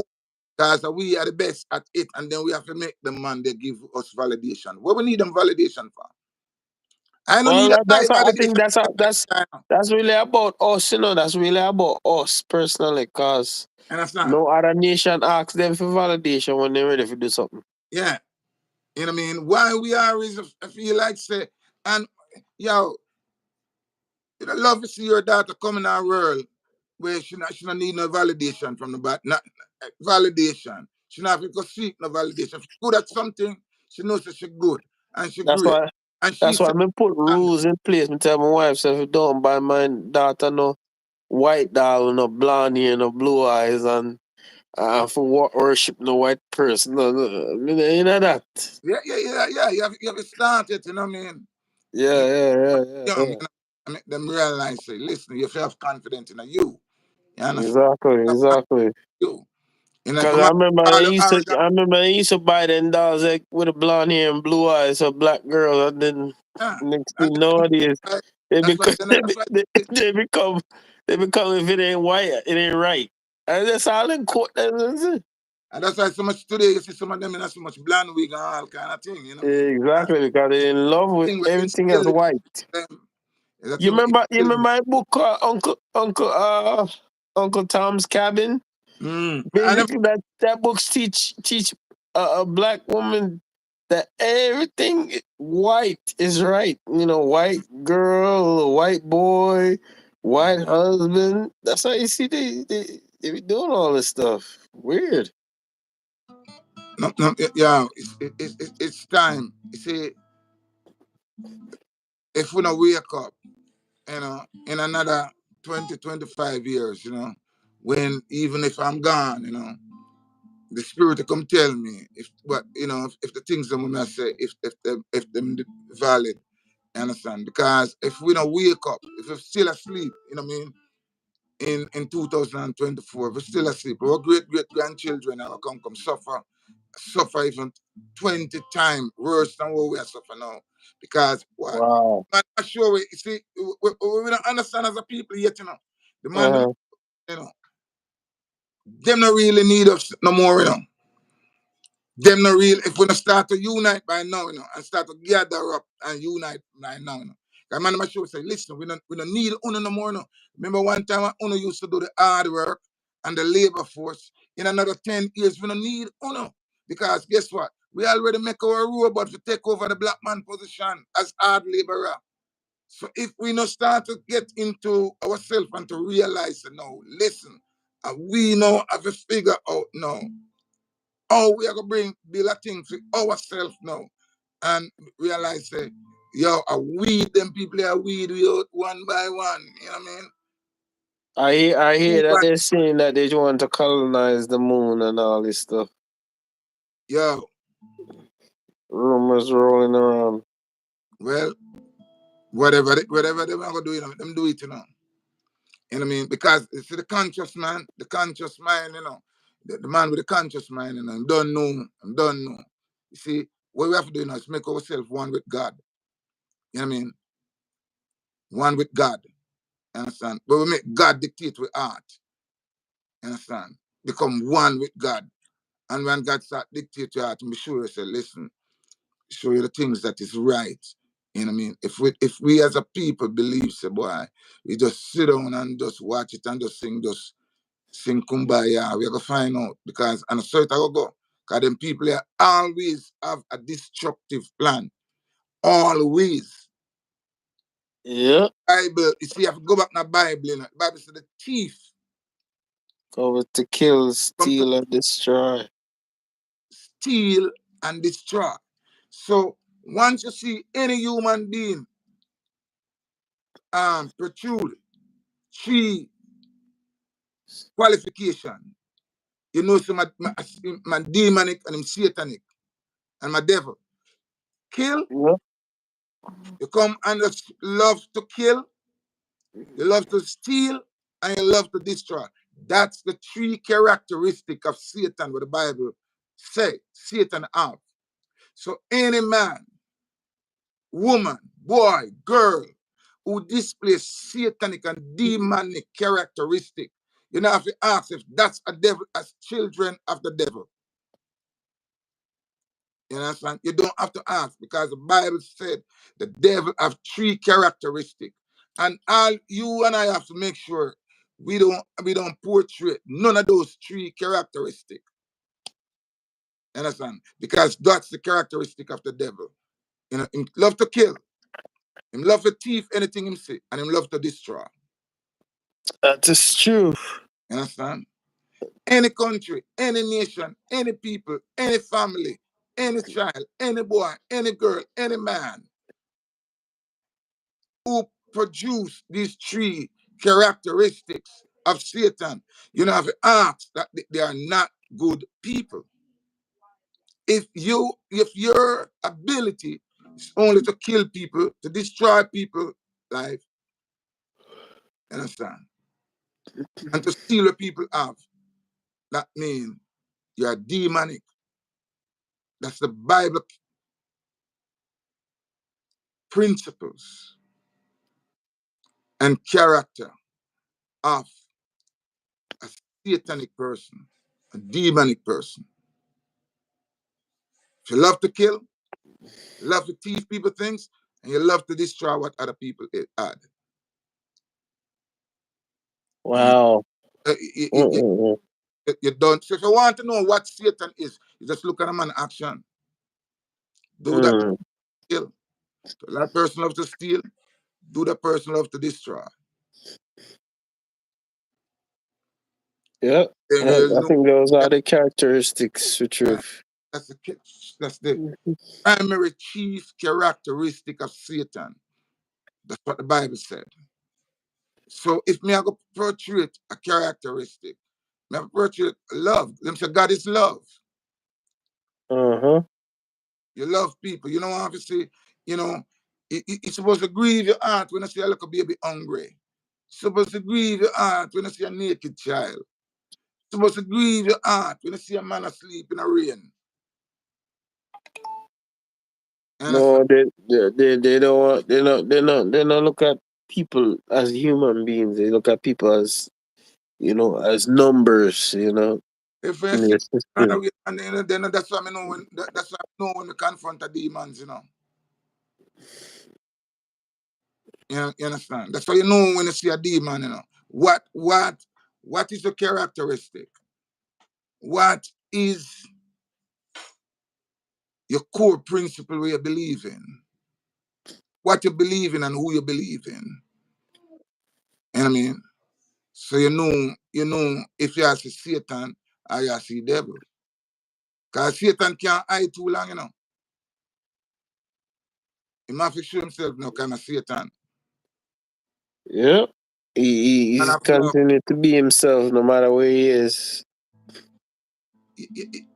[SPEAKER 2] because we are the best at it, and then we have to make them man they give us validation. What we need them validation for? I don't need a guy
[SPEAKER 1] I think
[SPEAKER 2] validation.
[SPEAKER 1] that's really about us, That's really about us personally, cause
[SPEAKER 2] Understand?
[SPEAKER 1] no other nation asks them for validation when they're ready to do something.
[SPEAKER 2] Yeah. You know what I mean? Why we are is I feel like say, and yo, I love to see your daughter come in our world where she not need no validation from the back. Not validation. She not have to go seek no validation. If she's good at something, she knows that she's good and she's
[SPEAKER 1] That's
[SPEAKER 2] great.
[SPEAKER 1] why
[SPEAKER 2] And
[SPEAKER 1] that's
[SPEAKER 2] she's
[SPEAKER 1] why I put rules in place. Me tell my wife, so if you don't buy my daughter no white doll, no blonde hair, no blue eyes, and for worship no white person, you know that.
[SPEAKER 2] yeah. You have to start it, you know what I mean?
[SPEAKER 1] Yeah.
[SPEAKER 2] Young, I make them realize, say, listen, you have to have confidence in you. You understand?
[SPEAKER 1] Exactly.
[SPEAKER 2] You.
[SPEAKER 1] Cause I remember I used to buy them dolls like, with a blonde hair and blue eyes, a black girl, and then next thing nowadays they
[SPEAKER 2] that's
[SPEAKER 1] become
[SPEAKER 2] why,
[SPEAKER 1] they become if it ain't white, it ain't right. And that's all in court.
[SPEAKER 2] and that's why so much today you see some of them in so much blonde wig and all kind of thing, you know what I mean?
[SPEAKER 1] Exactly, because they're in love with everything that's white. You remember a book called Uncle Tom's Cabin? Basically, that books teach a black woman that everything white is right. White girl, white boy, white husband. That's how you see they be doing all this stuff. Weird.
[SPEAKER 2] Yeah, it's time. You see, if we don't wake up, in another 20, 25 years, when even if I'm gone, the spirit will come tell me if the things that I say, if them valid, you understand? Because if we don't wake up, if we're still asleep, you know what I mean? In 2024, we're still asleep. Our great grandchildren are come suffer even 20 times worse than what we are suffering now. Because what?
[SPEAKER 1] Wow.
[SPEAKER 2] Man, I'm sure we see we don't understand as a people yet, The man, them not really need us no more, Them not real if we don't start to unite by now, and start to gather up and unite by now, Because man, I'm sure say, listen, we don't need UNO no more, Remember one time when UNO used to do the hard work and the labor force. In another 10 years, we don't need UNO. Because guess what? We already make our robot to take over the black man position as hard laborer. So if we not start to get into ourselves and to realize, listen, we now have to figure out now how we are going to build a thing for ourselves now and realize, we them people are weed out one by one. You know what I mean?
[SPEAKER 1] I hear that they're saying that they want to colonize the moon and all this stuff.
[SPEAKER 2] Yo.
[SPEAKER 1] Rumors rolling around.
[SPEAKER 2] Well, whatever they want to do, them do it, You know what I mean? Because it's the conscious man, the conscious mind, the man with the conscious mind, I'm don't know. You see, what we have to do now is make ourselves one with God. You know what I mean? One with God. You understand? But we make God dictate with art. You understand? Become one with God. And when God start dictate your heart, be sure you say, listen, show you the things that is right. You know what I mean? If we as a people believe, say, boy, we just sit down and just watch it and just sing kumbaya, we're gonna find out. Because and so it will go. Because them people here always have a destructive plan. Always.
[SPEAKER 1] Yeah.
[SPEAKER 2] Bible, you see, you have to go back to the Bible, The Bible says the thief
[SPEAKER 1] over to kill, steal, and destroy.
[SPEAKER 2] Steal and destroy. So once you see any human being protrude three qualification, you know so my demonic and I'm satanic and my devil. Kill, you come and just love to kill, you love to steal, and you love to destroy. That's the three characteristic of Satan what the Bible say Satan have. So any man, woman, boy, girl who displays satanic and demonic characteristic, you know, have to ask if that's a devil as children of the devil. You understand? You don't have to ask because the Bible said the devil have 3 characteristics. And all you and I have to make sure we don't portray none of those 3 characteristics. You understand? Because that's the characteristic of the devil. You know, him love to kill, him love to thief anything him see, and him love to destroy.
[SPEAKER 1] That is true.
[SPEAKER 2] You understand? Any country, any nation, any people, any family, any child, any boy, any girl, any man who produce these 3 characteristics of Satan, you know, have to ask that they are not good people. If your ability is only to kill people, to destroy people's life, understand, and to steal what people have, that means you are demonic. That's the Bible principles and character of a satanic person, a demonic person. If you love to kill, you love to teach people things, and you love to destroy what other people had.
[SPEAKER 1] Wow.
[SPEAKER 2] You don't. So if you want to know what Satan is, you just look at a man action. Do that kill. So that person loves to steal. Do that person love to destroy.
[SPEAKER 1] Yeah.
[SPEAKER 2] Then
[SPEAKER 1] I think those are the characteristics for truth.
[SPEAKER 2] that's the primary chief characteristic of Satan. That's what the Bible said. So if me I go portray a characteristic, me I portray love. Them say God is love.
[SPEAKER 1] Uh-huh.
[SPEAKER 2] You love people. You know, obviously, you know, it's supposed to grieve your heart when I see a little baby hungry. It's supposed to grieve your heart when I see a naked child. It's supposed to grieve your heart when I see a man asleep in the rain.
[SPEAKER 1] No, they don't they don't look at people as human beings. They look at people as, you know, as numbers, you know,
[SPEAKER 2] If I
[SPEAKER 1] in
[SPEAKER 2] see
[SPEAKER 1] their system.
[SPEAKER 2] and then that's why I know when that's why I know when we confront the demons, you know. You understand? That's why you know when you see a demon, you know. What is the characteristic? What is your core principle where you believe in? What you believe in and who you believe in. You know what I mean? So you know if you see Satan or you see devil. Because Satan can't hide too long, you know. He must show himself now kind of Satan.
[SPEAKER 1] Yeah.
[SPEAKER 2] And
[SPEAKER 1] He's
[SPEAKER 2] I feel
[SPEAKER 1] continuing to be himself no matter where he is.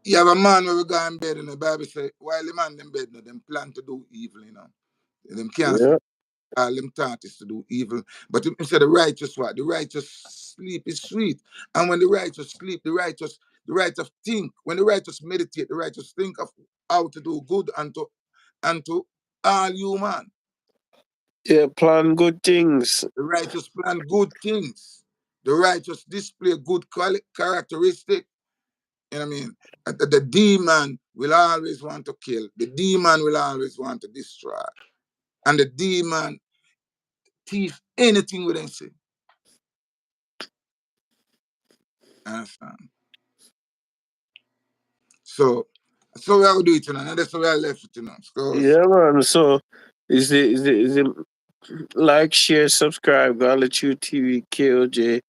[SPEAKER 2] you have a man where we go in bed and the Bible say, while the man in bed, them plan to do evil, you know. Them can't
[SPEAKER 1] Yeah.
[SPEAKER 2] all them thought is to do evil. But instead the righteous what? The righteous sleep is sweet. And when the righteous sleep, the righteous think. When the righteous meditate, the righteous think of how to do good unto all human.
[SPEAKER 1] Yeah, plan good things.
[SPEAKER 2] The righteous plan good things. The righteous display good characteristic. You know what I mean? The demon will always want to kill. The demon will always want to destroy. And the demon thief anything within sin. Understand? So we have to do it, you know, and that's how we are left it, you know.
[SPEAKER 1] Yeah, man. So is it like, share, subscribe, God let you TV, KOJ,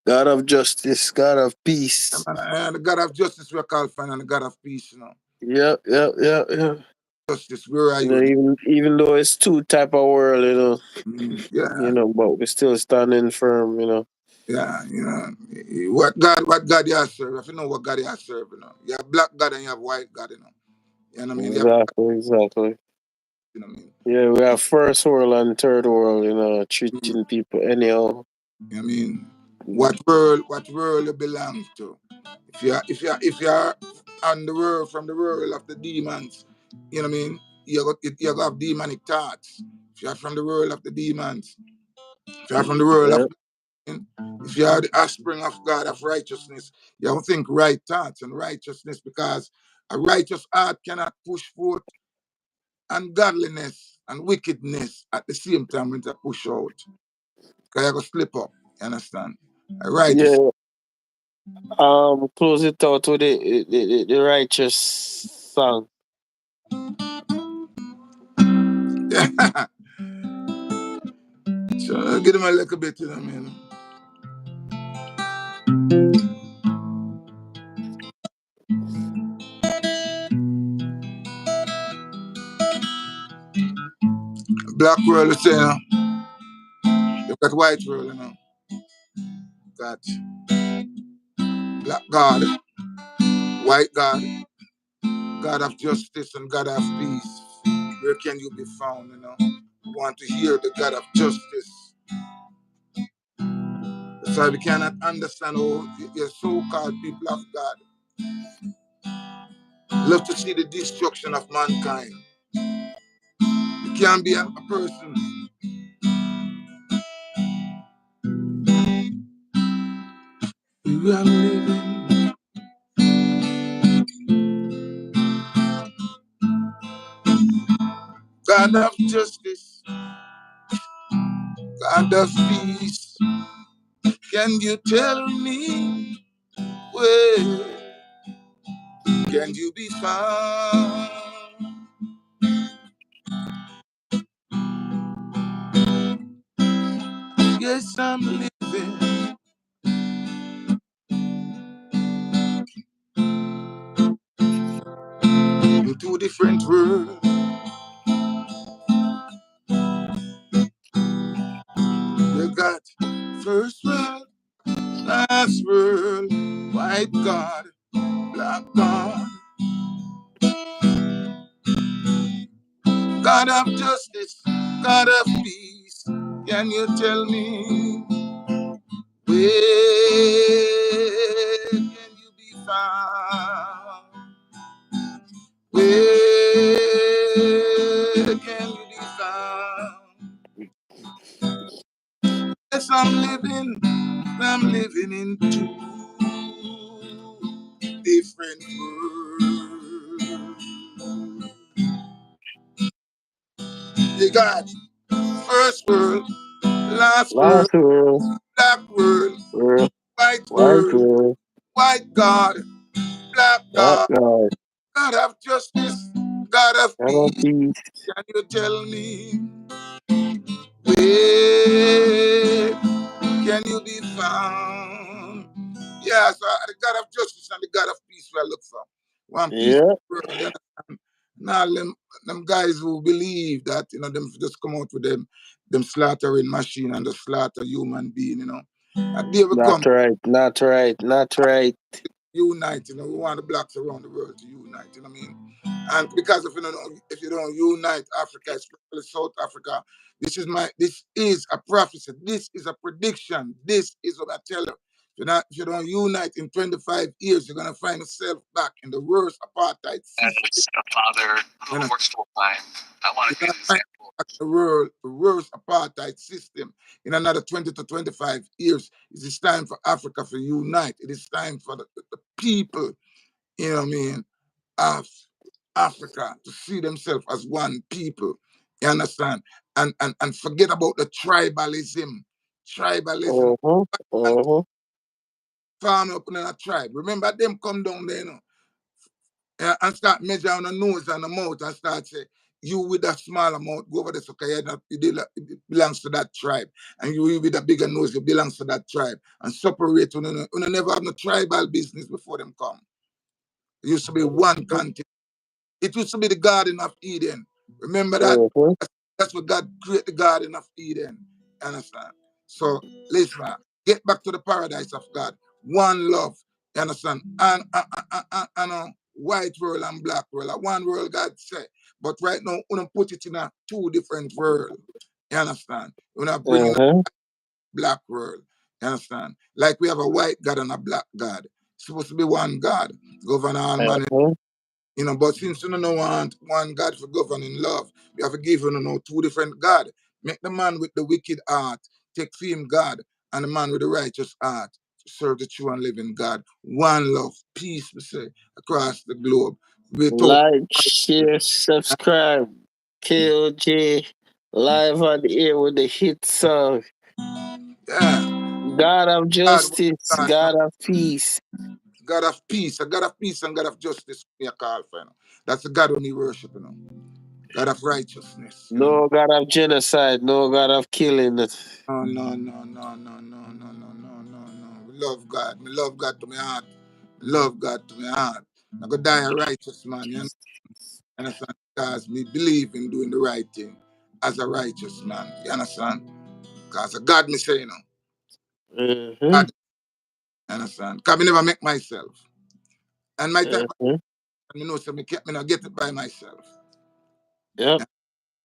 [SPEAKER 1] God of justice, God of peace.
[SPEAKER 2] And the God of justice we call friend and the God of peace, you know.
[SPEAKER 1] Yeah.
[SPEAKER 2] Justice, where are
[SPEAKER 1] You know,
[SPEAKER 2] you?
[SPEAKER 1] even though it's two type of world, you know,
[SPEAKER 2] Yeah,
[SPEAKER 1] but we're still standing firm, you know.
[SPEAKER 2] yeah, you know. What God you serve, if you know what God you serve, you know. You have black God and you have white God, you know. You know what I mean?
[SPEAKER 1] Exactly.
[SPEAKER 2] You know what I mean?
[SPEAKER 1] Yeah, we have first world and third world, you know, treating people anyhow.
[SPEAKER 2] You know what I mean? What world you belong to? If you're on the world from the world of the demons, you know what I mean? You have demonic thoughts. If you're from the world of the demons, if you're from the world of if you are the offspring of God of righteousness, you don't think right thoughts and righteousness, because a righteous heart cannot push forth ungodliness and wickedness at the same time when they push out. Because you're going to slip up. You understand? A righteous.
[SPEAKER 1] Yeah. Close it out with the righteous song.
[SPEAKER 2] So give them a little bit to them, you know. Black world, you know. You've got white world, you know. Got black God, white God, God of justice and God of peace. Where can you be found, you know? You want to hear the God of justice. That's why we cannot understand how your so-called people of God love to see the destruction of mankind. You can't be a person. We are living. God of justice, God of peace. Can you tell me where can you be found? Yes, I'm living in two different worlds. You got first world, last world, white God, black God, God of justice, God of peace. Can you tell me where can you be found? Where can you be found? Yes, I'm living in two different worlds. You got first world, last world,
[SPEAKER 1] Last world,
[SPEAKER 2] black world, white
[SPEAKER 1] white
[SPEAKER 2] world,
[SPEAKER 1] world,
[SPEAKER 2] white God, black
[SPEAKER 1] black
[SPEAKER 2] God,
[SPEAKER 1] God,
[SPEAKER 2] God of justice, God of
[SPEAKER 1] God of
[SPEAKER 2] peace.
[SPEAKER 1] peace.
[SPEAKER 2] Can you tell me where can you be found? Yeah, so the God of justice and the God of peace we look for. One peace
[SPEAKER 1] Yeah,
[SPEAKER 2] world, you understand? Now them guys who believe that, you know, them just come out with them slaughtering machine and the slaughter human being, you know. And there we come,
[SPEAKER 1] not right, not right, not right.
[SPEAKER 2] unite, you know, we want the blacks around the world to unite, you know what I mean? And because if you don't unite Africa, especially South Africa, this is a prophecy, this is a prediction, this is what I tell you. If you don't unite in 25 years, you're gonna find yourself back in the worst apartheid system.
[SPEAKER 5] As a father
[SPEAKER 2] You
[SPEAKER 5] who
[SPEAKER 2] know,
[SPEAKER 5] works full time, I want
[SPEAKER 2] you're
[SPEAKER 5] to be
[SPEAKER 2] gonna
[SPEAKER 5] an
[SPEAKER 2] find
[SPEAKER 5] example.
[SPEAKER 2] back the worst apartheid system in another 20 to 25 years. It is time for Africa to unite. It is time for the people, you know what I mean, of Africa to see themselves as one people. You understand? And forget about the tribalism. Tribalism.
[SPEAKER 1] Uh-huh,
[SPEAKER 2] And
[SPEAKER 1] uh-huh.
[SPEAKER 2] farm up in a tribe. Remember them come down there, you know, and start measure on the nose and the mouth and start say, you with a smaller mouth, go over there, so it belongs to that tribe. And you with a bigger nose, it belongs to that tribe. And separate, you never have no tribal business before them come. It used to be one continent. It used to be the Garden of Eden. Remember that?
[SPEAKER 1] Uh-huh.
[SPEAKER 2] That's what God created the Garden of Eden. Understand? So, listen, get back to the paradise of God. One love. You understand? And white world and black world. One world, God said. But right now, we don't put it in a two different world. You understand? We're not bringing a
[SPEAKER 1] Uh-huh.
[SPEAKER 2] black world. You understand? Like we have a white God and a black God. supposed to be one God, govern all man. You know, but since you don't want one God for governing love, we have to give two different God. Make the man with the wicked heart take for him God, and the man with the righteous heart to serve the true and living God. One love, peace, we say, across the globe.
[SPEAKER 1] Like, share, subscribe. KOJ live on the air with the hit song.
[SPEAKER 2] Yeah.
[SPEAKER 1] God of justice,
[SPEAKER 2] God,
[SPEAKER 1] God of peace.
[SPEAKER 2] God of peace, a God of peace and God of justice, we are called for. That's the God we worship, God of righteousness,
[SPEAKER 1] No God of genocide, no God of killing.
[SPEAKER 2] No. We love God. We love God to my heart. Love God to my heart. I'm going to die a righteous man, you understand? Because me believe in doing the right thing as a righteous man, you understand? Because God me say, God, you understand? Because me never make myself. And my type of, so me not get it by myself.
[SPEAKER 1] Yep.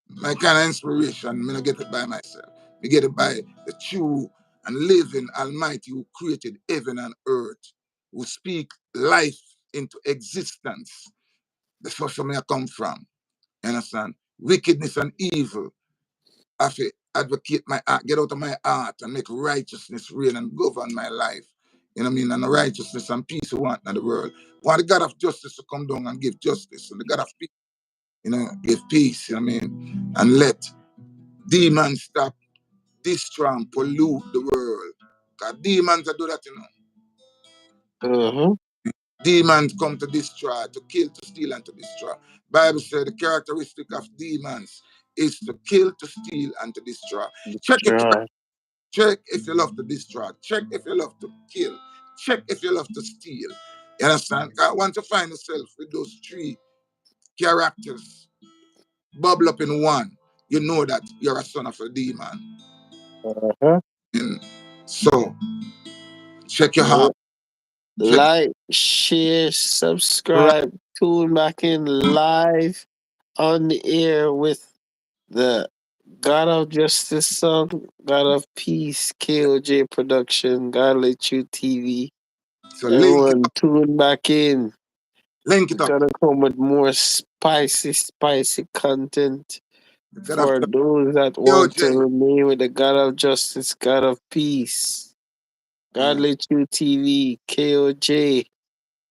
[SPEAKER 2] My kind of inspiration, me not get it by myself. Me get it by the true and living Almighty who created heaven and earth, who speak life into existence. That's where I come from. You understand? Wickedness and evil. I have to advocate my heart, get out of my heart and make righteousness reign and govern my life. You know what I mean? And the righteousness and peace we want in the world. We want the God of justice to come down and give justice. And the God of peace, give peace, you know what I mean? And let demons stop, destroy and pollute the world. Because demons do that, Demons come to destroy, to kill, to steal, and to destroy. Bible says the characteristic of demons is to kill, to steal, and to destroy. Check if you love to destroy. Check if you love to kill. Check if you love to steal. You understand? I want to find yourself with those three characters bubble up in one. You know that you're a son of a demon. And so, check your heart.
[SPEAKER 1] Like, share, subscribe, tune back in live on the air with the God of Justice song, God of Peace, KOJ production, Godly Truth TV.
[SPEAKER 2] So
[SPEAKER 1] Everyone tune back in.
[SPEAKER 2] Link it up.
[SPEAKER 1] Gonna come with more spicy content for those that want to remain with the God of Justice, God of Peace. Godly Truth TV, KOJ.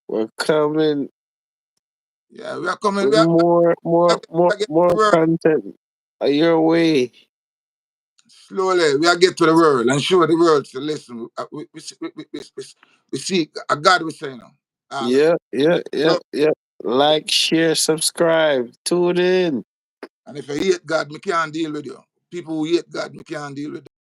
[SPEAKER 1] We're coming.
[SPEAKER 2] Yeah, we are coming.
[SPEAKER 1] With more content your way.
[SPEAKER 2] Slowly, we are get to the world and show the world to listen. We see a God we say now.
[SPEAKER 1] Yeah. Like, share, subscribe, tune in.
[SPEAKER 2] And if you hate God, me can't deal with you. People who hate God, me can't deal with them.